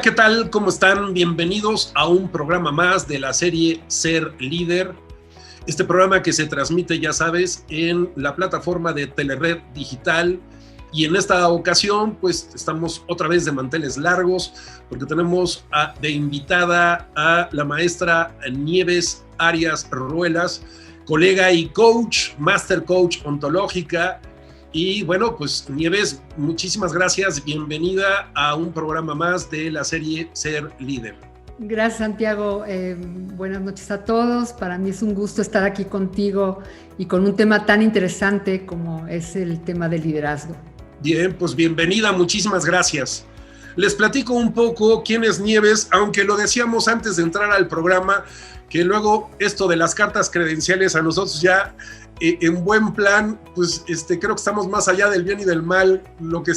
¿qué tal? ¿Cómo están? Bienvenidos a un programa más de la serie Ser Líder. Este programa que se transmite, ya sabes, en la plataforma de Telered Digital. Y en esta ocasión, pues, estamos otra vez de manteles largos, porque tenemos de invitada a la maestra Nieves Arias Ruelas, colega y coach, master coach ontológica. Y bueno, pues Nieves, muchísimas gracias. Bienvenida a un programa más de la serie Ser Líder. Gracias, Santiago. Buenas noches a todos. Para mí es un gusto estar aquí contigo y con un tema tan interesante como es el tema del liderazgo. Bien, pues bienvenida, muchísimas gracias. Les platico un poco quién es Nieves, aunque lo decíamos antes de entrar al programa, que luego esto de las cartas credenciales a nosotros ya en buen plan, pues creo que estamos más allá del bien y del mal, lo que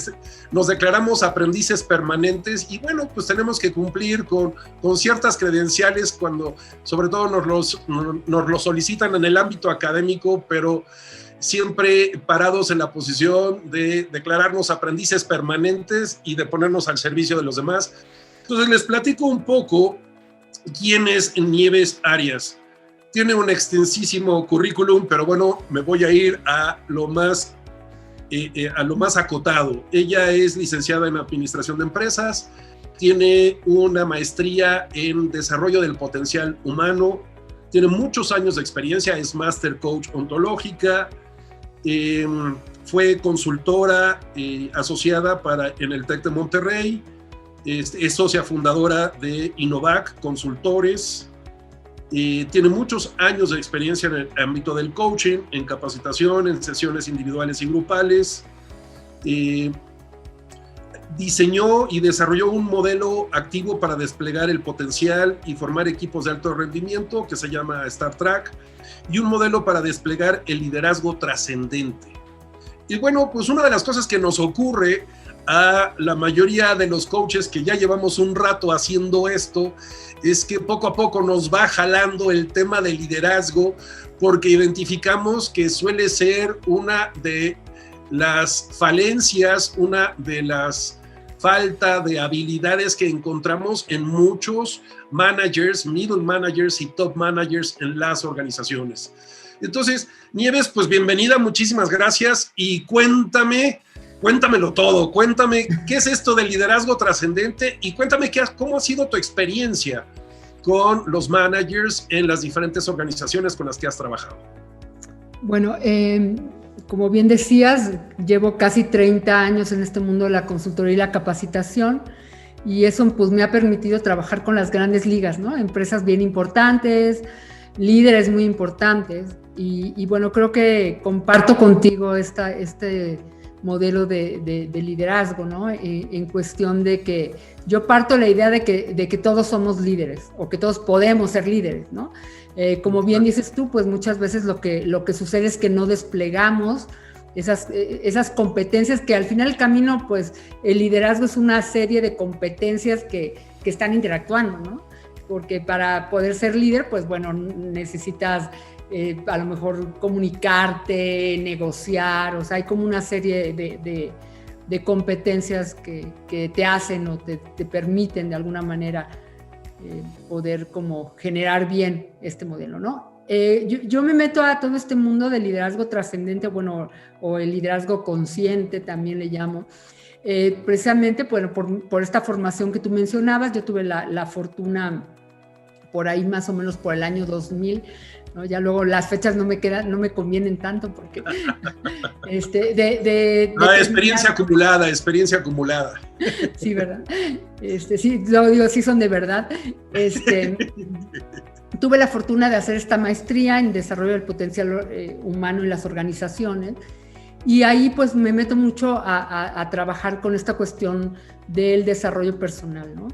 nos declaramos aprendices permanentes y bueno, pues tenemos que cumplir con ciertas credenciales cuando sobre todo nos lo solicitan en el ámbito académico, pero siempre parados en la posición de declararnos aprendices permanentes y de ponernos al servicio de los demás. Entonces les platico un poco quién es Nieves Arias. Tiene un extensísimo currículum, pero bueno, me voy a ir a lo más acotado. Ella es licenciada en Administración de Empresas, tiene una maestría en Desarrollo del Potencial Humano, tiene muchos años de experiencia, es Master Coach ontológica, fue consultora asociada en el TEC de Monterrey, es socia fundadora de Innovac Consultores. Tiene muchos años de experiencia en el ámbito del coaching, en capacitación, en sesiones individuales y grupales. Diseñó y desarrolló un modelo activo para desplegar el potencial y formar equipos de alto rendimiento que se llama Star Track y un modelo para desplegar el liderazgo trascendente. Y bueno, pues una de las cosas que nos ocurre a la mayoría de los coaches que ya llevamos un rato haciendo esto es que poco a poco nos va jalando el tema del liderazgo porque identificamos que suele ser una de las falencias, una de las falta de habilidades que encontramos en muchos managers, middle managers y top managers en las organizaciones. Entonces, Nieves, pues bienvenida, muchísimas gracias y cuéntamelo todo, cuéntame qué es esto del liderazgo trascendente y cuéntame cómo ha sido tu experiencia con los managers en las diferentes organizaciones con las que has trabajado. Bueno, como bien decías, llevo casi 30 años en este mundo de la consultoría y la capacitación y eso pues me ha permitido trabajar con las grandes ligas, ¿no? Empresas bien importantes, líderes muy importantes y bueno, creo que comparto contigo este modelo de liderazgo, ¿no? En cuestión de que yo parto de la idea de que todos somos líderes o que todos podemos ser líderes, ¿no? Como bien dices tú, pues muchas veces lo que sucede es que no desplegamos esas competencias que al final del camino, pues el liderazgo es una serie de competencias que están interactuando, ¿no? Porque para poder ser líder, pues bueno, necesitas a lo mejor comunicarte, negociar, o sea, hay como una serie de competencias que te hacen o te permiten de alguna manera poder como generar bien este modelo, ¿no? Yo me meto a todo este mundo del liderazgo trascendente, bueno, o el liderazgo consciente también le llamo, precisamente bueno, por esta formación que tú mencionabas. Yo tuve la fortuna por ahí más o menos por el año 2000, ¿no? Ya luego las fechas no me convienen tanto porque experiencia acumulada. Sí, ¿verdad? Sí, lo digo, sí son de verdad. Tuve la fortuna de hacer esta maestría en desarrollo del potencial humano en las organizaciones y ahí pues me meto mucho a trabajar con esta cuestión del desarrollo personal, ¿no?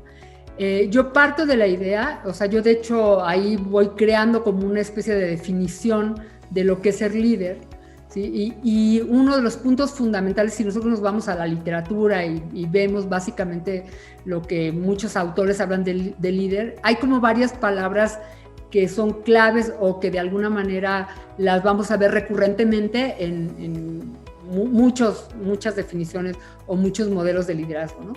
Yo parto de la idea, o sea, yo de hecho ahí voy creando como una especie de definición de lo que es ser líder, ¿sí? Y uno de los puntos fundamentales, si nosotros nos vamos a la literatura y vemos básicamente lo que muchos autores hablan de líder, hay como varias palabras que son claves o que de alguna manera las vamos a ver recurrentemente en muchas definiciones o muchos modelos de liderazgo, ¿no?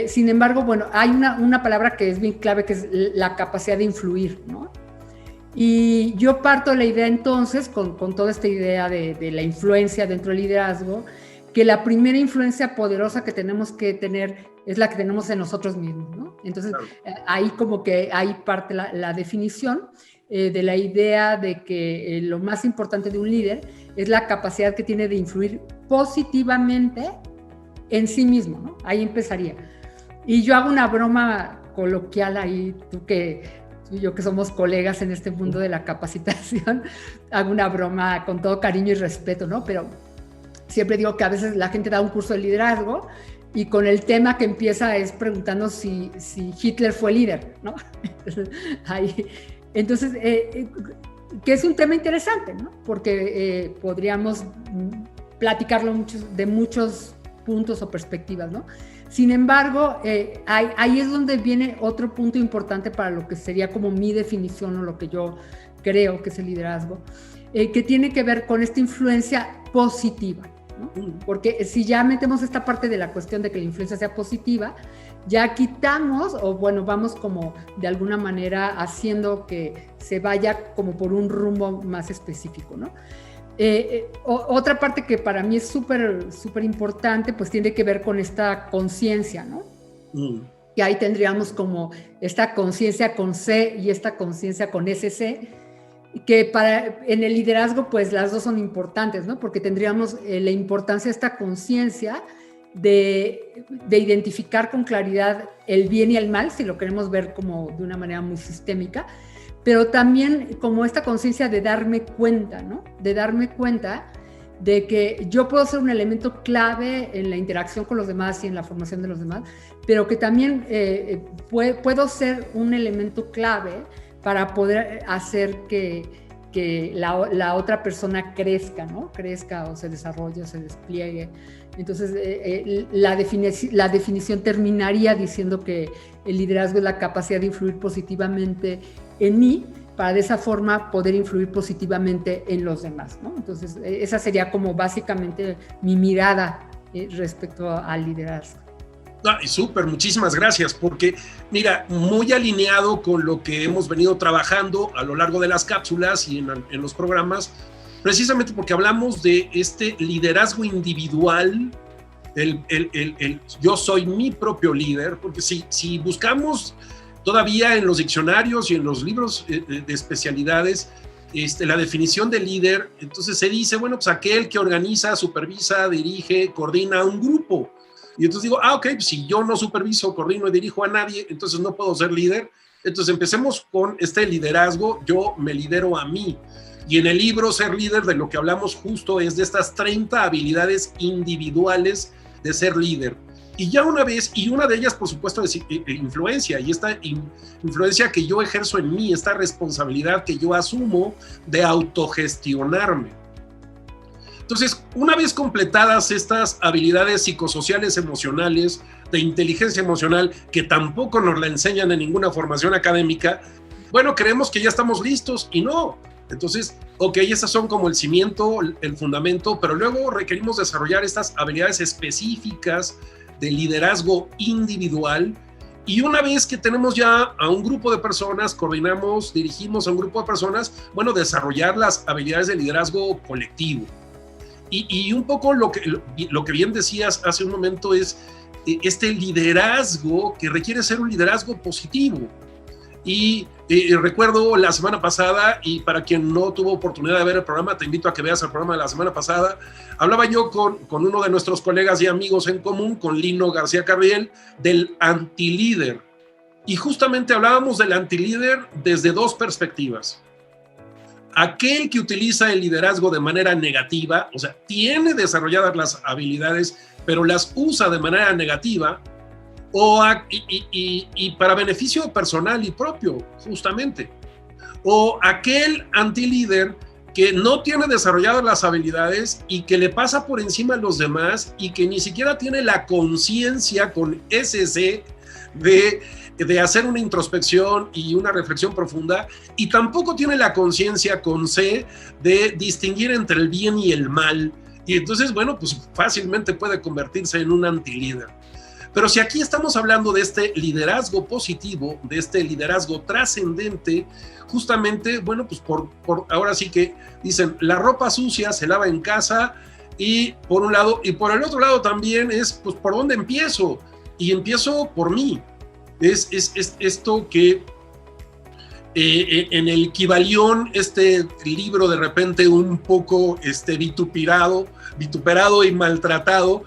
Sin embargo, bueno, hay una palabra que es bien clave, que es la capacidad de influir, ¿no? Y yo parto de la idea entonces, con toda esta idea de la influencia dentro del liderazgo, que la primera influencia poderosa que tenemos que tener es la que tenemos en nosotros mismos, ¿no? Entonces, claro, ahí como que ahí parte la definición de la idea de que lo más importante de un líder es la capacidad que tiene de influir positivamente en sí mismo, ¿no? Ahí empezaría. Y yo hago una broma coloquial ahí, tú y yo que somos colegas en este mundo de la capacitación, hago una broma con todo cariño y respeto, ¿no? Pero siempre digo que a veces la gente da un curso de liderazgo y con el tema que empieza es preguntando si Hitler fue líder, ¿no? Entonces, que es un tema interesante, ¿no? Porque podríamos platicarlo de muchos puntos o perspectivas, ¿no? Sin embargo, ahí es donde viene otro punto importante para lo que sería como mi definición o lo que yo creo que es el liderazgo, que tiene que ver con esta influencia positiva, ¿no? Porque si ya metemos esta parte de la cuestión de que la influencia sea positiva, ya quitamos, o bueno, vamos como de alguna manera haciendo que se vaya como por un rumbo más específico, ¿no? Otra parte que para mí es súper importante, pues tiene que ver con esta conciencia, ¿no? Y ahí tendríamos como esta conciencia con C y esta conciencia con SC, que en el liderazgo pues las dos son importantes, ¿no? Porque tendríamos la importancia de esta conciencia de identificar con claridad el bien y el mal, si lo queremos ver como de una manera muy sistémica, pero también como esta conciencia de darme cuenta, ¿no? De darme cuenta de que yo puedo ser un elemento clave en la interacción con los demás y en la formación de los demás, pero que también puedo ser un elemento clave para poder hacer que la otra persona crezca, ¿no? Crezca o se desarrolle o se despliegue. Entonces, la definición terminaría diciendo que el liderazgo es la capacidad de influir positivamente en mí, para de esa forma poder influir positivamente en los demás, ¿no? Entonces, esa sería como básicamente mi mirada respecto al liderazgo. Súper, muchísimas gracias, porque mira, muy alineado con lo que hemos venido trabajando a lo largo de las cápsulas y en los programas, precisamente porque hablamos de este liderazgo individual, el yo soy mi propio líder, porque si buscamos todavía en los diccionarios y en los libros de especialidades la definición de líder, entonces se dice, bueno, pues aquel que organiza, supervisa, dirige, coordina un grupo. Y entonces digo, ok, pues si yo no superviso, coordino y dirijo a nadie, entonces no puedo ser líder. Entonces empecemos con este liderazgo, yo me lidero a mí. Y en el libro Ser Líder, de lo que hablamos justo es de estas 30 habilidades individuales de ser líder. Y ya una de ellas, por supuesto, es influencia, y esta influencia que yo ejerzo en mí, esta responsabilidad que yo asumo de autogestionarme. Entonces, una vez completadas estas habilidades psicosociales emocionales, de inteligencia emocional, que tampoco nos la enseñan en ninguna formación académica, bueno, creemos que ya estamos listos y no. Entonces, ok, esas son como el cimiento, el fundamento, pero luego requerimos desarrollar estas habilidades específicas de liderazgo individual, y una vez que tenemos ya a un grupo de personas, coordinamos, dirigimos a un grupo de personas, bueno, desarrollar las habilidades de liderazgo colectivo. Y un poco lo que bien decías hace un momento es este liderazgo que requiere ser un liderazgo positivo. Y recuerdo la semana pasada, y para quien no tuvo oportunidad de ver el programa, te invito a que veas el programa de la semana pasada, hablaba yo con uno de nuestros colegas y amigos en común, con Lino García Carriel, del antilíder. Y justamente hablábamos del antilíder desde dos perspectivas. Aquel que utiliza el liderazgo de manera negativa, o sea, tiene desarrolladas las habilidades, pero las usa de manera negativa, y para beneficio personal y propio, justamente. O aquel antilíder que no tiene desarrolladas las habilidades y que le pasa por encima a los demás y que ni siquiera tiene la conciencia con SC de hacer una introspección y una reflexión profunda, y tampoco tiene la conciencia con C de distinguir entre el bien y el mal. Y entonces, bueno, pues fácilmente puede convertirse en un antilíder. Pero si aquí estamos hablando de este liderazgo positivo, de este liderazgo trascendente, justamente, bueno, pues ahora sí que dicen, la ropa sucia se lava en casa, y por un lado, y por el otro lado también es, pues, ¿por dónde empiezo? Y empiezo por mí. Es esto que en el Kybalión, este libro de repente un poco vituperado y maltratado,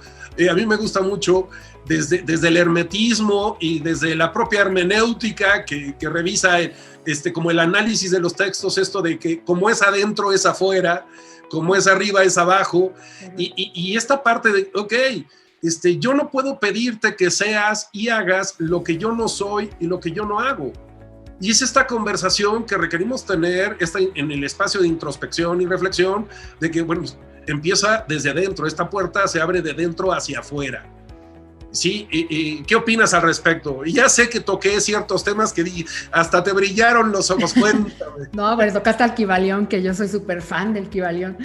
a mí me gusta mucho desde el hermetismo y desde la propia hermenéutica que revisa como el análisis de los textos, esto de que como es adentro es afuera, como es arriba es abajo, y esta parte de, ok, yo no puedo pedirte que seas y hagas lo que yo no soy y lo que yo no hago. Y es esta conversación que requerimos tener en el espacio de introspección y reflexión, de que, bueno, empieza desde adentro, esta puerta se abre de dentro hacia afuera. ¿Sí? ¿Qué opinas al respecto? Y ya sé que toqué ciertos temas que hasta te brillaron los ojos, cuéntame. No, pero tocaste al Kybalión, que yo soy súper fan del Kybalión.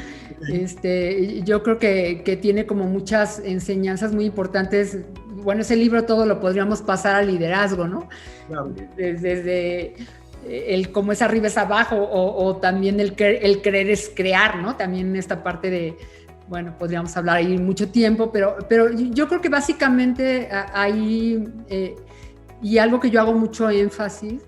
Yo creo que tiene como muchas enseñanzas muy importantes. Bueno, ese libro todo lo podríamos pasar al liderazgo, ¿no? Claro. Desde el cómo es arriba es abajo, o también el querer es crear, ¿no? También esta parte de, bueno, podríamos hablar ahí mucho tiempo, pero yo creo que básicamente ahí, y algo que yo hago mucho énfasis,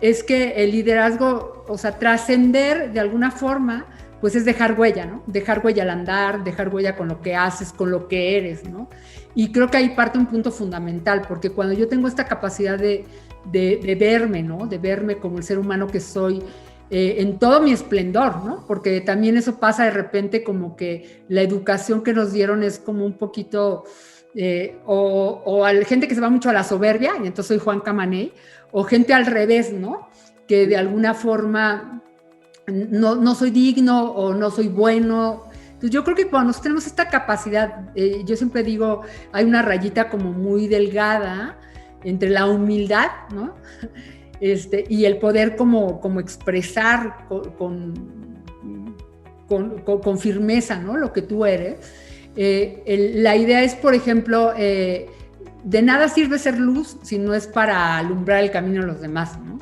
es que el liderazgo, o sea, trascender de alguna forma, pues es dejar huella, ¿no? Dejar huella al andar, dejar huella con lo que haces, con lo que eres, ¿no? Y creo que ahí parte un punto fundamental, porque cuando yo tengo esta capacidad de verme, ¿no? De verme como el ser humano que soy, en todo mi esplendor, ¿no? Porque también eso pasa de repente, como que la educación que nos dieron es como un poquito, o a la gente que se va mucho a la soberbia, y entonces soy Juan Camaney, o gente al revés, ¿no? Que de alguna forma no soy digno o no soy bueno. Entonces yo creo que cuando nosotros tenemos esta capacidad, yo siempre digo, hay una rayita como muy delgada entre la humildad, ¿no? Y el poder como expresar con firmeza, ¿no? Lo que tú eres. La idea es, por ejemplo, de nada sirve ser luz si no es para alumbrar el camino a los demás, ¿no?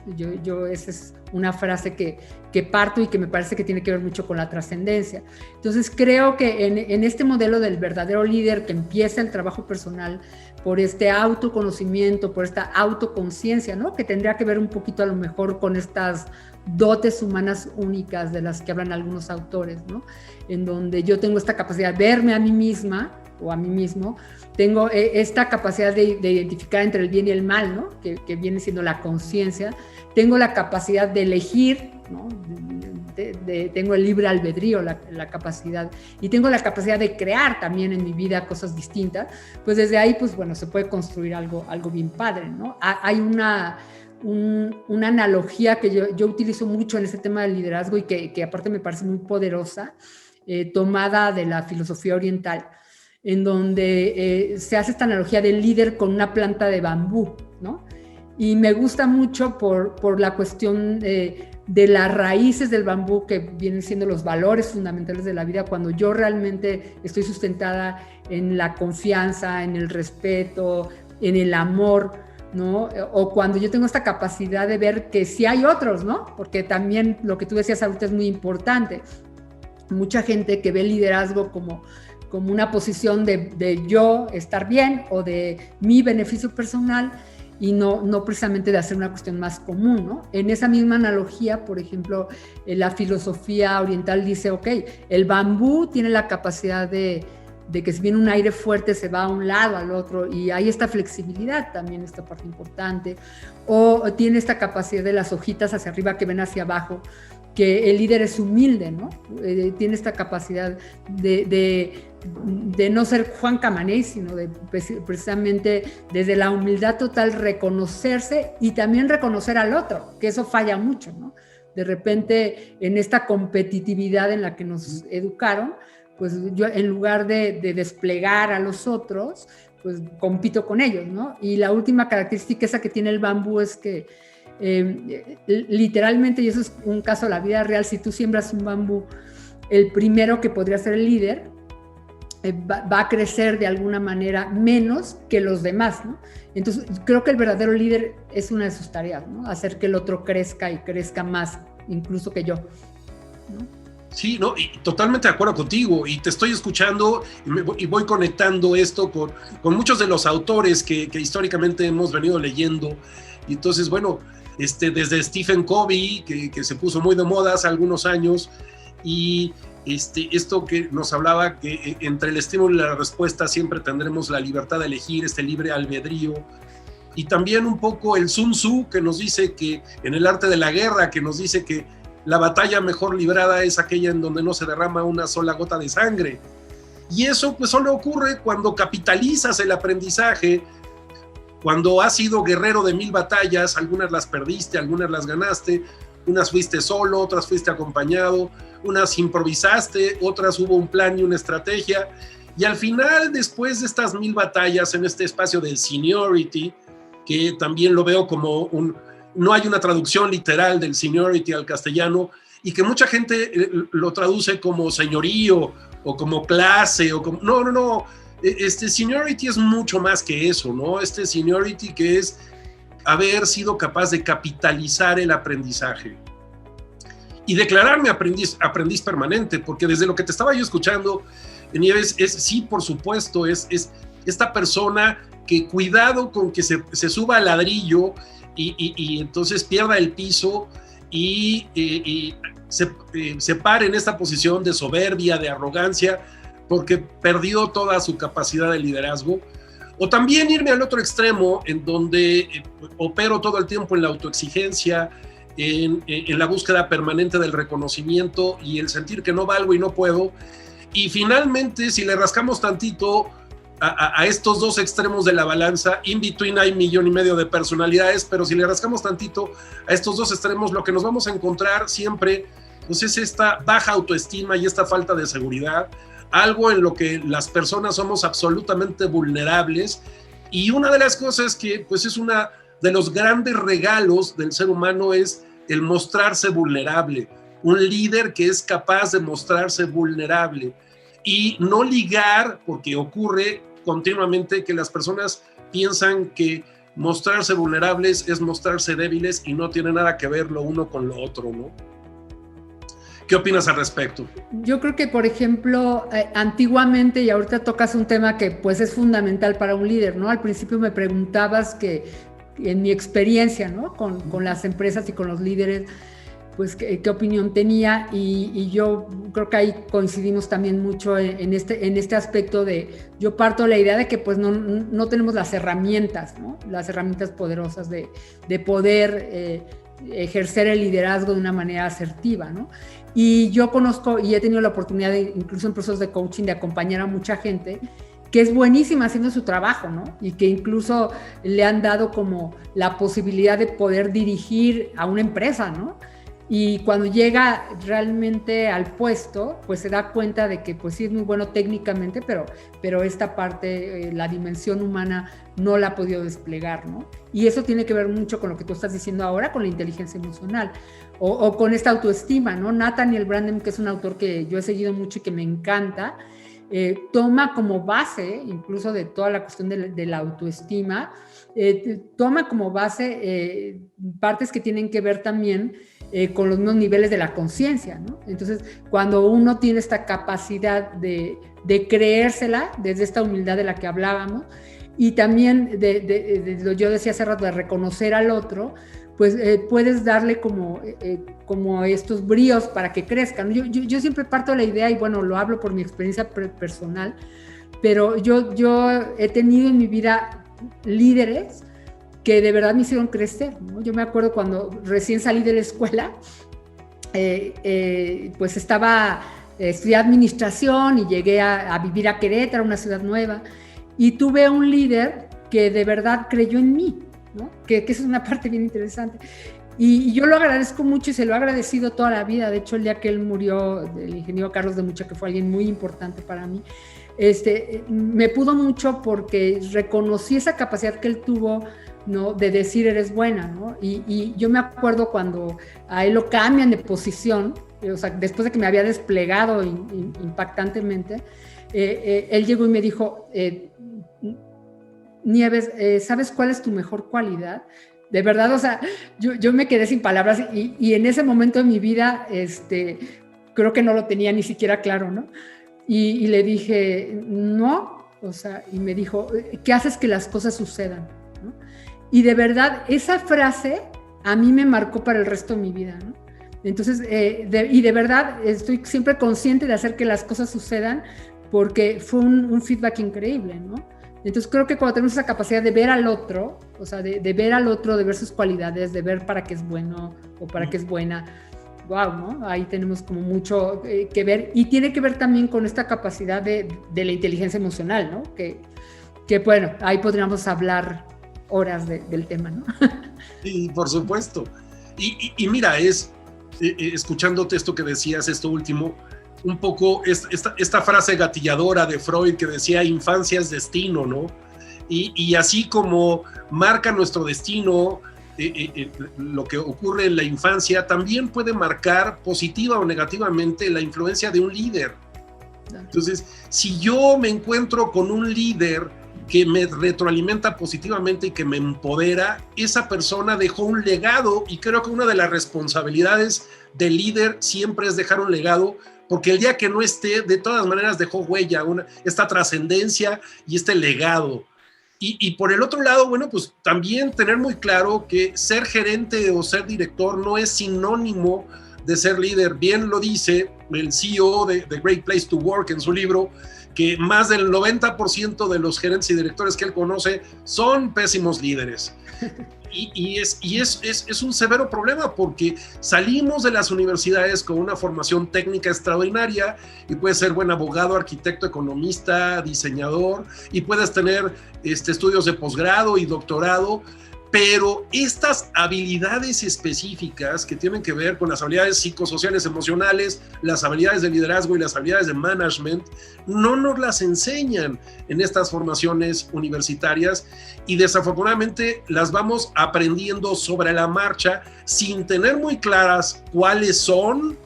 Esa es una frase que parto y que me parece que tiene que ver mucho con la trascendencia. Entonces creo que en este modelo del verdadero líder, que empieza el trabajo personal por este autoconocimiento, por esta autoconciencia, ¿no? Que tendría que ver un poquito a lo mejor con estas dotes humanas únicas de las que hablan algunos autores, ¿no? En donde yo tengo esta capacidad de verme a mí misma o a mí mismo, tengo esta capacidad de identificar entre el bien y el mal, ¿no? Que viene siendo la conciencia, tengo la capacidad de elegir, ¿no? Tengo el libre albedrío, la capacidad, y tengo la capacidad de crear también en mi vida cosas distintas. Pues desde ahí, pues bueno, se puede construir algo bien padre, ¿no? Hay una analogía que yo utilizo mucho en este tema del liderazgo y que aparte me parece muy poderosa, tomada de la filosofía oriental, en donde se hace esta analogía del líder con una planta de bambú, ¿no? Y me gusta mucho por la cuestión de las raíces del bambú, que vienen siendo los valores fundamentales de la vida. Cuando yo realmente estoy sustentada en la confianza, en el respeto, en el amor, ¿no? O cuando yo tengo esta capacidad de ver que sí hay otros, ¿no? Porque también lo que tú decías ahorita es muy importante. Mucha gente que ve el liderazgo como una posición de yo estar bien o de mi beneficio personal, y no precisamente de hacer una cuestión más común, ¿no? En esa misma analogía, por ejemplo, la filosofía oriental dice, ok, el bambú tiene la capacidad de que si viene un aire fuerte se va a un lado, al otro, y hay esta flexibilidad también, esta parte importante, o tiene esta capacidad de las hojitas hacia arriba que ven hacia abajo, que el líder es humilde, ¿no? Tiene esta capacidad de no ser Juan Camaney, sino de precisamente desde la humildad total reconocerse y también reconocer al otro, que eso falla mucho, ¿no? De repente, en esta competitividad en la que nos educaron, pues yo en lugar de desplegar a los otros, pues compito con ellos, ¿no? Y la última característica esa que tiene el bambú es que literalmente, y eso es un caso de la vida real, si tú siembras un bambú, el primero que podría ser el líder va a crecer de alguna manera menos que los demás, ¿no? Entonces, creo que el verdadero líder es una de sus tareas, ¿no? Hacer que el otro crezca y crezca más, incluso que yo, ¿no? Sí, no, y totalmente de acuerdo contigo, y te estoy escuchando y voy conectando esto con muchos de los autores que históricamente hemos venido leyendo. Y entonces, bueno, desde Stephen Covey, que se puso muy de moda hace algunos años, y esto que nos hablaba, que entre el estímulo y la respuesta siempre tendremos la libertad de elegir, libre albedrío. Y también un poco el Sun Tzu, que nos dice que en el arte de la guerra, que nos dice que la batalla mejor librada es aquella en donde no se derrama una sola gota de sangre. Y eso pues solo ocurre cuando capitalizas el aprendizaje, cuando has sido guerrero de 1000 batallas, algunas las perdiste, algunas las ganaste, unas fuiste solo, otras fuiste acompañado, unas improvisaste, otras hubo un plan y una estrategia. Y al final, después de estas 1000 batallas en este espacio del seniority, que también lo veo como no hay una traducción literal del seniority al castellano, y que mucha gente lo traduce como señorío o como clase, o como, no, seniority es mucho más que eso, ¿no? Seniority que es haber sido capaz de capitalizar el aprendizaje y declararme aprendiz permanente, porque desde lo que te estaba yo escuchando, Nieves, sí, por supuesto, es esta persona que cuidado con que se suba al ladrillo y entonces pierda el piso y se pare en esta posición de soberbia, de arrogancia, porque perdió toda su capacidad de liderazgo. O también irme al otro extremo, en donde opero todo el tiempo en la autoexigencia, en la búsqueda permanente del reconocimiento y el sentir que no valgo y no puedo. Y finalmente, si le rascamos tantito a estos dos extremos de la balanza, in between hay 1,5 millones de personalidades, pero si le rascamos tantito a estos dos extremos, lo que nos vamos a encontrar siempre pues es esta baja autoestima y esta falta de seguridad, algo en lo que las personas somos absolutamente vulnerables. Y una de las cosas que pues es una de los grandes regalos del ser humano es el mostrarse vulnerable, un líder que es capaz de mostrarse vulnerable y no ligar, porque ocurre continuamente que las personas piensan que mostrarse vulnerables es mostrarse débiles y no tiene nada que ver lo uno con lo otro, ¿no? ¿Qué opinas al respecto? Yo creo que, por ejemplo, antiguamente, y ahorita tocas un tema que pues es fundamental para un líder, ¿no? Al principio me preguntabas que en mi experiencia, ¿no? Con las empresas y con los líderes, pues qué opinión tenía, y yo creo que ahí coincidimos también mucho en este aspecto de, yo parto de la idea de que pues no tenemos las herramientas, ¿no? Las herramientas poderosas de poder ejercer el liderazgo de una manera asertiva, ¿no? Y yo conozco y he tenido la oportunidad de, incluso en procesos de coaching, de acompañar a mucha gente que es buenísima haciendo su trabajo, ¿no? Y que incluso le han dado como la posibilidad de poder dirigir a una empresa, ¿no? Y cuando llega realmente al puesto, pues se da cuenta de que pues sí es muy bueno técnicamente, pero esta parte, la dimensión humana, no la ha podido desplegar, ¿no? Y eso tiene que ver mucho con lo que tú estás diciendo ahora, con la inteligencia emocional, o con esta autoestima, ¿no? Nathaniel Branden, que es un autor que yo he seguido mucho y que me encanta, toma como base, incluso de toda la cuestión de la autoestima, toma como base partes que tienen que ver también con los mismos niveles de la conciencia, ¿no? Entonces, cuando uno tiene esta capacidad de creérsela, desde esta humildad de la que hablábamos, y también yo decía hace rato, de reconocer al otro, pues puedes darle como estos bríos para que crezcan. Yo siempre parto de la idea, y bueno, lo hablo por mi experiencia personal, pero yo he tenido en mi vida líderes que de verdad me hicieron crecer, ¿no? Yo me acuerdo cuando recién salí de la escuela, pues estudié administración y llegué a vivir a Querétaro, una ciudad nueva, y tuve un líder que de verdad creyó en mí, ¿no? Que esa es una parte bien interesante. Y yo lo agradezco mucho y se lo he agradecido toda la vida. De hecho, el día que él murió, el ingeniero Carlos de Mucha, que fue alguien muy importante para mí, me pudo mucho porque reconocí esa capacidad que él tuvo, ¿no? De decir eres buena, ¿no? Y yo me acuerdo cuando a él lo cambian de posición, o sea, después de que me había desplegado impactantemente, él llegó y me dijo, Nieves, ¿sabes cuál es tu mejor cualidad? De verdad, o sea, yo me quedé sin palabras y en ese momento de mi vida, creo que no lo tenía ni siquiera claro, ¿no? Y le dije, no, o sea, y me dijo, ¿qué haces que las cosas sucedan? ¿No? Y de verdad, esa frase a mí me marcó para el resto de mi vida, ¿no? Entonces, y de verdad, estoy siempre consciente de hacer que las cosas sucedan porque fue un feedback increíble, ¿no? Entonces creo que cuando tenemos esa capacidad de ver al otro, o sea, de ver al otro, de ver sus cualidades, de ver para qué es bueno o para qué es buena, wow, ¿no? Ahí tenemos como mucho que ver, y tiene que ver también con esta capacidad de la inteligencia emocional, ¿no? Que bueno, ahí podríamos hablar horas del tema, ¿no? Sí, por supuesto. Y mira, escuchándote esto que decías, esto último, un poco esta frase gatilladora de Freud que decía infancia es destino, ¿no? Y así como marca nuestro destino, lo que ocurre en la infancia también puede marcar positiva o negativamente la influencia de un líder. Entonces, si yo me encuentro con un líder que me retroalimenta positivamente y que me empodera, esa persona dejó un legado, y creo que una de las responsabilidades del líder siempre es dejar un legado, porque el día que no esté, de todas maneras dejó huella, esta trascendencia y este legado. Y por el otro lado, bueno, pues también tener muy claro que ser gerente o ser director no es sinónimo de ser líder. Bien lo dice el CEO de Great Place to Work en su libro, que más del 90% de los gerentes y directores que él conoce son pésimos líderes. Y es un severo problema, porque salimos de las universidades con una formación técnica extraordinaria y puedes ser buen abogado, arquitecto, economista, diseñador, y puedes tener estudios de posgrado y doctorado, pero estas habilidades específicas que tienen que ver con las habilidades psicosociales, emocionales, las habilidades de liderazgo y las habilidades de management, no nos las enseñan en estas formaciones universitarias, y desafortunadamente las vamos aprendiendo sobre la marcha sin tener muy claras cuáles son,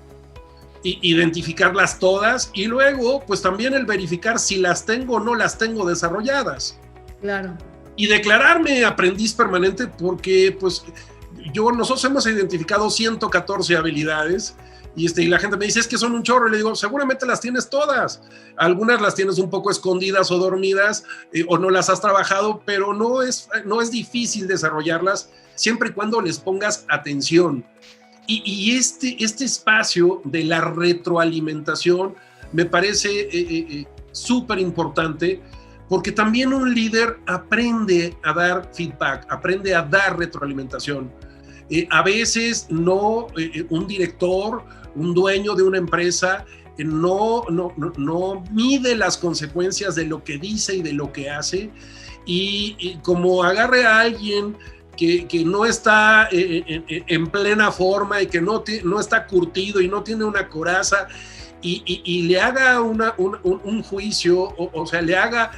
identificarlas todas, y luego pues también el verificar si las tengo o no las tengo desarrolladas. Claro. Y declararme aprendiz permanente, porque pues nosotros hemos identificado 114 habilidades, y la gente me dice, es que son un chorro, y le digo, seguramente las tienes todas, algunas las tienes un poco escondidas o dormidas, o no las has trabajado, pero no es difícil desarrollarlas, siempre y cuando les pongas atención. Y este espacio de la retroalimentación me parece súper importante, porque también un líder aprende a dar feedback, aprende a dar retroalimentación. A veces un director, un dueño de una empresa, no mide las consecuencias de lo que dice y de lo que hace, y como agarre a alguien que no está en plena forma y que no está curtido y no tiene una coraza, y le haga un juicio, o sea, le haga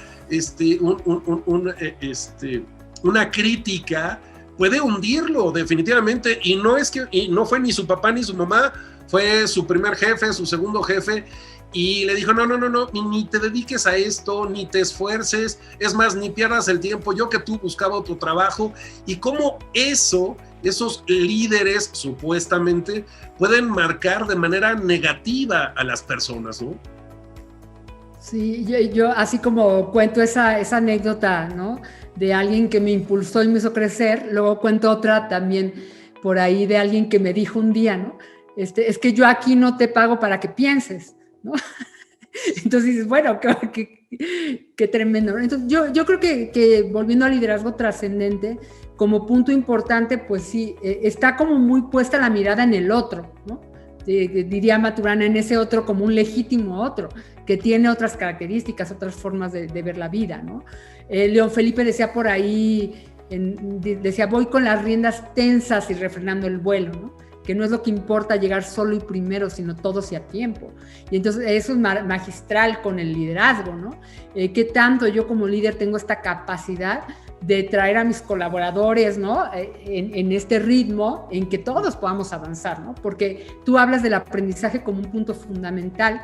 una crítica, puede hundirlo definitivamente. Y no fue ni su papá ni su mamá, fue su primer jefe, su segundo jefe, y le dijo, no, ni te dediques a esto, ni te esfuerces, es más, ni pierdas el tiempo, yo que tú buscaba otro trabajo. Y cómo esos líderes supuestamente pueden marcar de manera negativa a las personas, ¿no? Sí, yo así como cuento esa anécdota, ¿no? De alguien que me impulsó y me hizo crecer, luego cuento otra también por ahí de alguien que me dijo un día, ¿no? Es que yo aquí no te pago para que pienses, ¿no? Entonces dices, bueno, qué tremendo, ¿no? Entonces yo creo que volviendo al liderazgo trascendente, como punto importante, pues sí, está como muy puesta la mirada en el otro, ¿no? Diría Maturana, en ese otro como un legítimo otro, que tiene otras características, otras formas de ver la vida, ¿no? León Felipe decía por ahí, decía, voy con las riendas tensas y refrenando el vuelo, ¿no? Que no es lo que importa llegar solo y primero, sino todos y a tiempo. Y entonces eso es magistral con el liderazgo, ¿no? ¿Qué tanto yo como líder tengo esta capacidad de traer a mis colaboradores, ¿no? En este ritmo en que todos podamos avanzar, ¿no? Porque tú hablas del aprendizaje como un punto fundamental,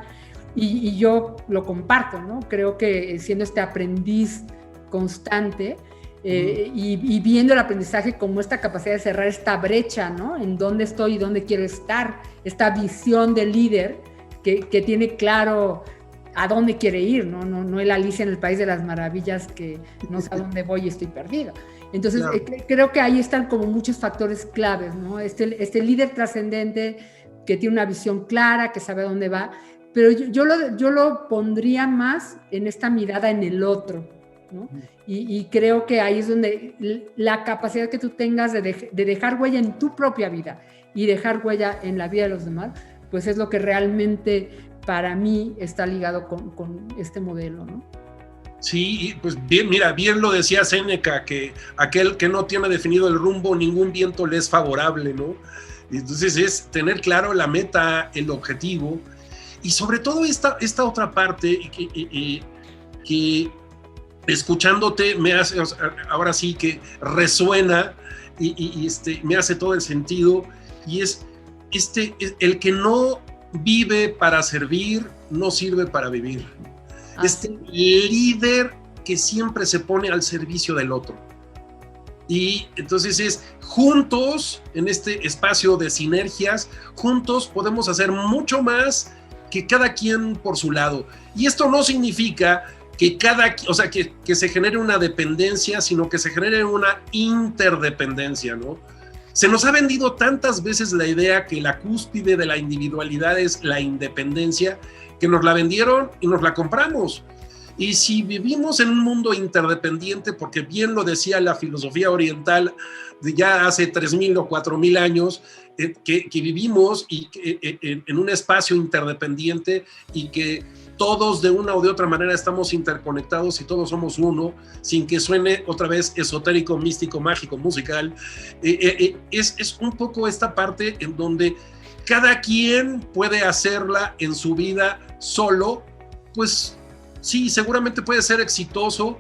y yo lo comparto, ¿no? Creo que siendo este aprendiz constante, y viendo el aprendizaje como esta capacidad de cerrar esta brecha, ¿no? En dónde estoy y dónde quiero estar, esta visión del líder que tiene claro a dónde quiere ir, ¿no? No el Alicia en el País de las Maravillas que no sé a dónde voy y estoy perdida. Entonces, claro, creo que ahí están como muchos factores claves, ¿no? Este líder trascendente que tiene una visión clara, que sabe a dónde va, pero yo lo pondría más en esta mirada en el otro, ¿no? Y creo que ahí es donde la capacidad que tú tengas de dejar huella en tu propia vida y dejar huella en la vida de los demás, pues es lo que realmente para mí está ligado con este modelo, ¿no? Sí, pues bien, mira, bien lo decía Séneca, que aquel que no tiene definido el rumbo, ningún viento le es favorable, ¿no? Entonces es tener claro la meta, el objetivo, y sobre todo esta otra parte que escuchándote me hace, ahora sí que resuena y me hace todo el sentido, y es el que no vive para servir, no sirve para vivir. Este líder que siempre se pone al servicio del otro. Y entonces es juntos, en este espacio de sinergias, juntos podemos hacer mucho más que cada quien por su lado. Y esto no significa que que se genere una dependencia, sino que se genere una interdependencia, ¿no? Se nos ha vendido tantas veces la idea que la cúspide de la individualidad es la independencia, que nos la vendieron y nos la compramos. Y si vivimos en un mundo interdependiente, porque bien lo decía la filosofía oriental de ya hace 3,000 o 4,000 años, que vivimos en un espacio interdependiente y que todos de una o de otra manera estamos interconectados y todos somos uno, sin que suene otra vez esotérico, místico, mágico, musical, es un poco esta parte en donde cada quien puede hacerla en su vida solo, pues sí, seguramente puede ser exitoso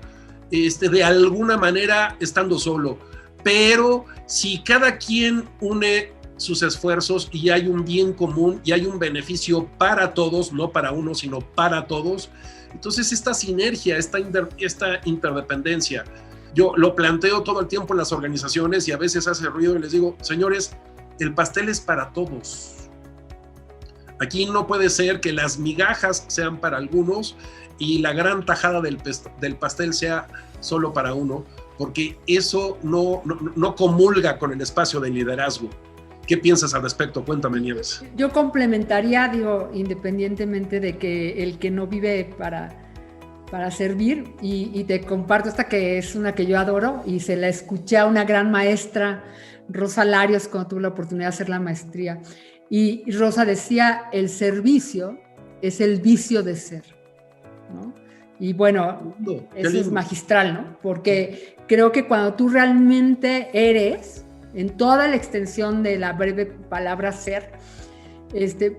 de alguna manera estando solo, pero si cada quien une sus esfuerzos y hay un bien común y hay un beneficio para todos, no para uno, sino para todos, entonces esta sinergia, esta interdependencia, yo lo planteo todo el tiempo en las organizaciones y a veces hace ruido y les digo, señores, el pastel es para todos. Aquí no puede ser que las migajas sean para algunos y la gran tajada del pastel sea solo para uno, porque eso no comulga con el espacio de liderazgo. ¿Qué piensas al respecto? Cuéntame, Nieves. Yo complementaría, independientemente de que el que no vive para servir, y te comparto esta que es una que yo adoro y se la escuché a una gran maestra, Rosa Larios, cuando tuve la oportunidad de hacer la maestría. Y Rosa decía, el servicio es el vicio de ser, ¿no? Y bueno, eso es magistral, ¿no? Porque creo que cuando tú realmente eres, en toda la extensión de la breve palabra ser,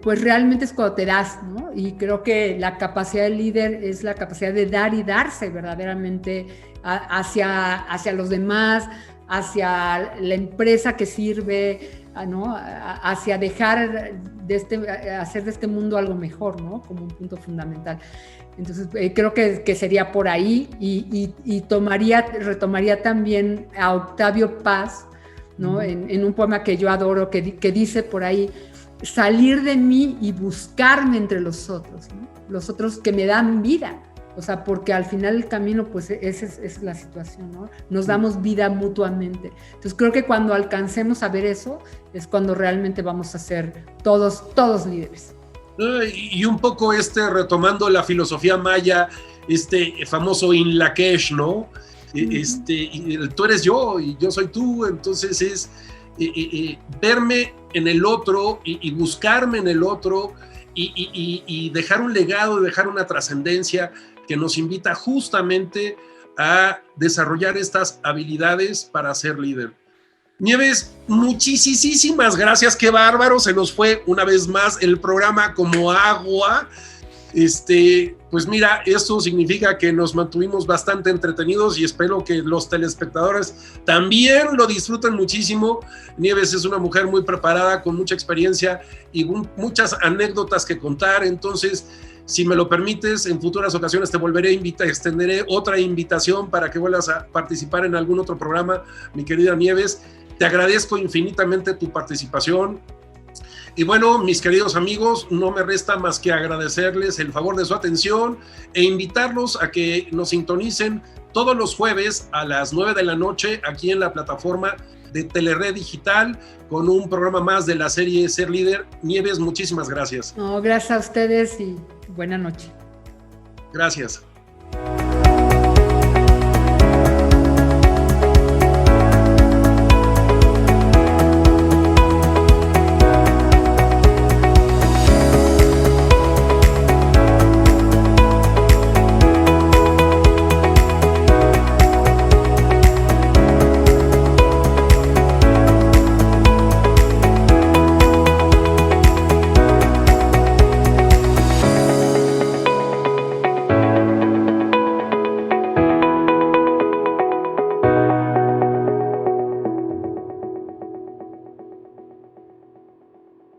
pues realmente es cuando te das, ¿no? Y creo que la capacidad del líder es la capacidad de dar y darse verdaderamente hacia los demás, hacia la empresa que sirve, ¿no? Hacia dejar hacer de este mundo algo mejor, ¿no? Como un punto fundamental. Entonces, creo que sería por ahí y retomaría también a Octavio Paz, ¿no? En un poema que yo adoro, que dice por ahí, salir de mí y buscarme entre los otros, ¿no? Los otros que me dan vida, o sea, porque al final el camino, pues esa es la situación, ¿no? Nos damos vida mutuamente. Entonces creo que cuando alcancemos a ver eso, es cuando realmente vamos a ser todos líderes. Y un poco retomando la filosofía maya, famoso In Lakesh, ¿no? Tú eres yo y yo soy tú, entonces es verme en el otro y buscarme en el otro y dejar un legado, dejar una trascendencia que nos invita justamente a desarrollar estas habilidades para ser líder. Nieves, muchísimas gracias, qué bárbaro, se nos fue una vez más el programa como agua. Pues mira, esto significa que nos mantuvimos bastante entretenidos y espero que los telespectadores también lo disfruten muchísimo. Nieves es una mujer muy preparada, con mucha experiencia y muchas anécdotas que contar, entonces Si me lo permites, en futuras ocasiones te volveré a extenderé otra invitación para que vuelvas a participar en algún otro programa, mi querida Nieves. Te agradezco infinitamente tu participación. Y bueno, mis queridos amigos, no me resta más que agradecerles el favor de su atención e invitarlos a que nos sintonicen todos los jueves a las 9 de la noche aquí en la plataforma de Telered Digital con un programa más de la serie Ser Líder. Nieves, muchísimas gracias. No, gracias a ustedes y buena noche. Gracias.